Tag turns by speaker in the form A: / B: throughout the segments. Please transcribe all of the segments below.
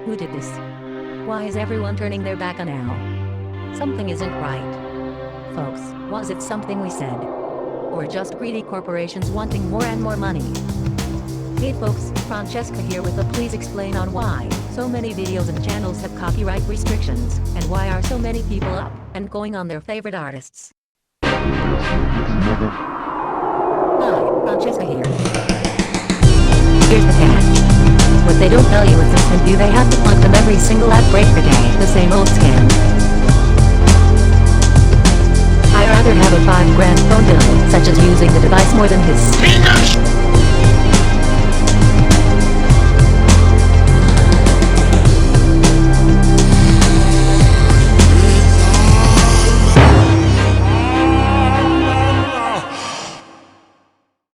A: Who did this? Why is everyone turning their back on Al? Something isn't right. Folks, was it something we said? Or just greedy corporations wanting more and more money? Hey folks, Francesca here with a please explain on why so many videos and channels have copyright restrictions, and why are so many people up and going on their favorite artists. Hi, Francesca here. Here's the catch. What they don't tell you is this, and do they have to plug them every single ad break per day? The same old scam. I'd rather have a $5,000 phone bill, such as using the device more than his speakers.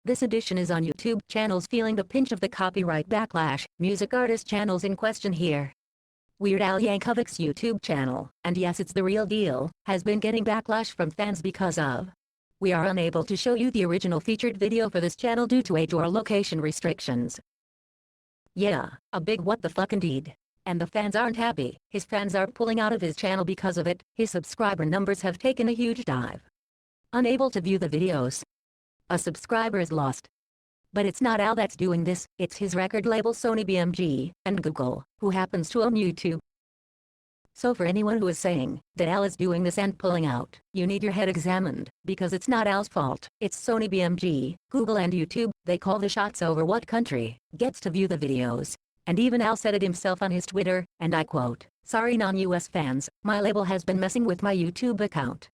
A: This edition is on YouTube channels feeling the pinch of the copyright backlash. Music artist channels in question here. Weird Al Yankovic's YouTube channel, and yes, it's the real deal, has been getting backlash from fans because of. We are unable to show you the original featured video for this channel due to age or location restrictions. Yeah, a big what the fuck indeed. And the fans aren't happy. His fans are pulling out of his channel because of it. His subscriber numbers have taken a huge dive. Unable to view the videos. A subscriber is lost. But it's not Al that's doing this, it's his record label Sony BMG, and Google, who happens to own YouTube. So for anyone who is saying that Al is doing this and pulling out, you need your head examined, because it's not Al's fault, it's Sony BMG, Google and YouTube. They call the shots over what country gets to view the videos. And even Al said it himself on his Twitter, and I quote, "Sorry non-US fans, my label has been messing with my YouTube account."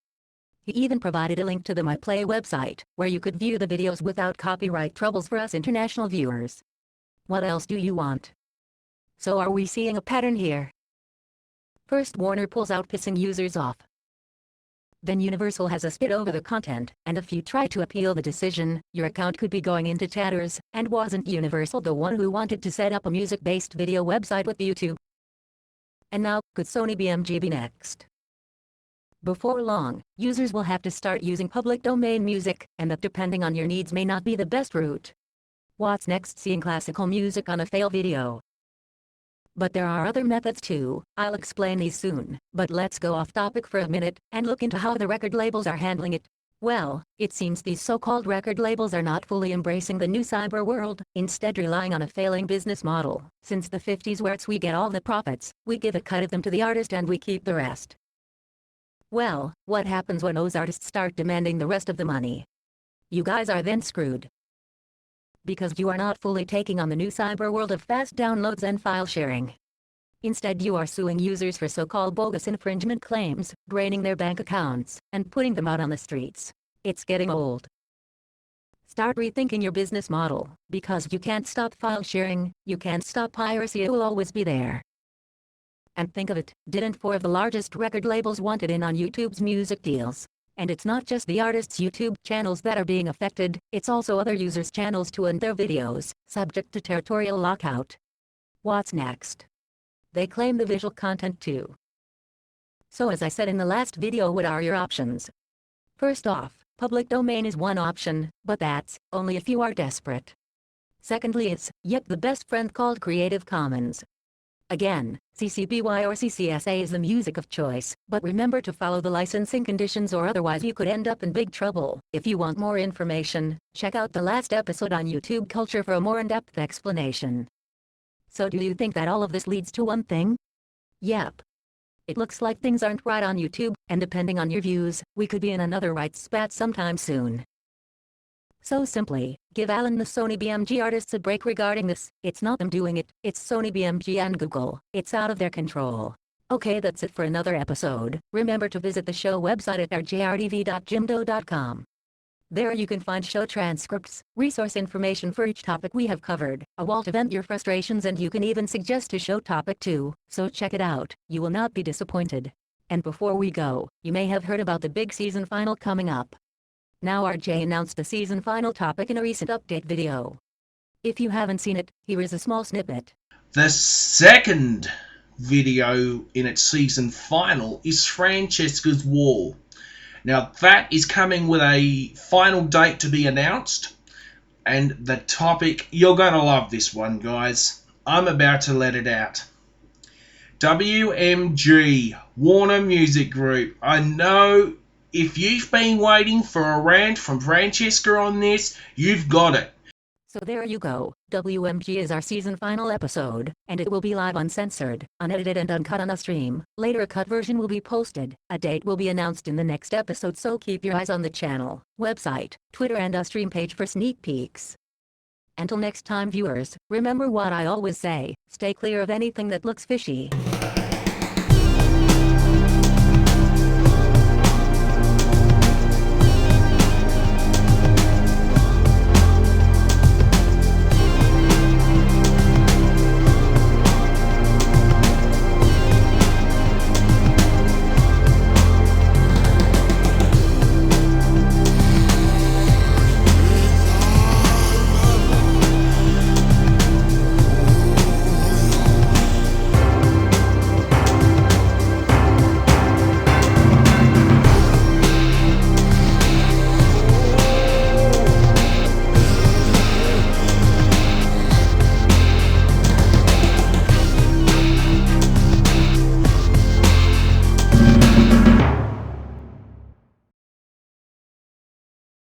A: He even provided a link to the MyPlay website, where you could view the videos without copyright troubles for us international viewers. What else do you want? So are we seeing a pattern here? First Warner pulls out, pissing users off. Then Universal has a spit over the content, and if you try to appeal the decision, your account could be going into tatters. And wasn't Universal the one who wanted to set up a music-based video website with YouTube? And now, could Sony BMG be next? Before long, users will have to start using public domain music, and that, depending on your needs, may not be the best route. What's next? Seeing classical music on a fail video? But there are other methods too. I'll explain these soon, but let's go off topic for a minute and look into how the record labels are handling it. Well, it seems these so-called record labels are not fully embracing the new cyber world, instead relying on a failing business model. Since the 50s, where it's we get all the profits, we give a cut of them to the artist and we keep the rest. Well, what happens when those artists start demanding the rest of the money? You guys are then screwed. Because you are not fully taking on the new cyber world of fast downloads and file sharing. Instead, you are suing users for so-called bogus infringement claims, draining their bank accounts, and putting them out on the streets. It's getting old. Start rethinking your business model, because you can't stop file sharing, you can't stop piracy, it will always be there. And think of it, didn't 4 of the largest record labels want it in on YouTube's music deals? And it's not just the artists' YouTube channels that are being affected, it's also other users' channels too, and their videos, subject to territorial lockout. What's next? They claim the visual content too. So as I said in the last video, what are your options? First off, public domain is one option, but that's only if you are desperate. Secondly, it's yet the best friend called Creative Commons. Again, CC BY or CCSA is the music of choice, but remember to follow the licensing conditions or otherwise you could end up in big trouble. If you want more information, check out the last episode on YouTube culture for a more in-depth explanation. So do you think that all of this leads to one thing? Yep. It looks like things aren't right on YouTube, and depending on your views, we could be in another right spat sometime soon. So simply, give Al and the Sony BMG artists a break regarding this. It's not them doing it, it's Sony BMG and Google. It's out of their control. Okay, that's it for another episode. Remember to visit the show website at rjrdv.jimdo.com. There you can find show transcripts, resource information for each topic we have covered, a wall to vent your frustrations, and you can even suggest a show topic too, so check it out. You will not be disappointed. And before we go, you may have heard about the big season final coming up. Now RJ announced the season final topic in a recent update video. If you haven't seen it, here is a small snippet.
B: The second video in its season final is Francesca's Wall. Now that is coming with a final date to be announced, and the topic, you're going to love this one, guys. I'm about to let it out. WMG, Warner Music Group. I know if you've been waiting for a rant from Francesca on this, you've got it.
A: So there you go. WMG is our season final episode, and it will be live uncensored, unedited and uncut on a stream. Later a cut version will be posted. A date will be announced in the next episode, so keep your eyes on the channel, website, Twitter and a stream page for sneak peeks. Until next time viewers, remember what I always say, stay clear of anything that looks fishy.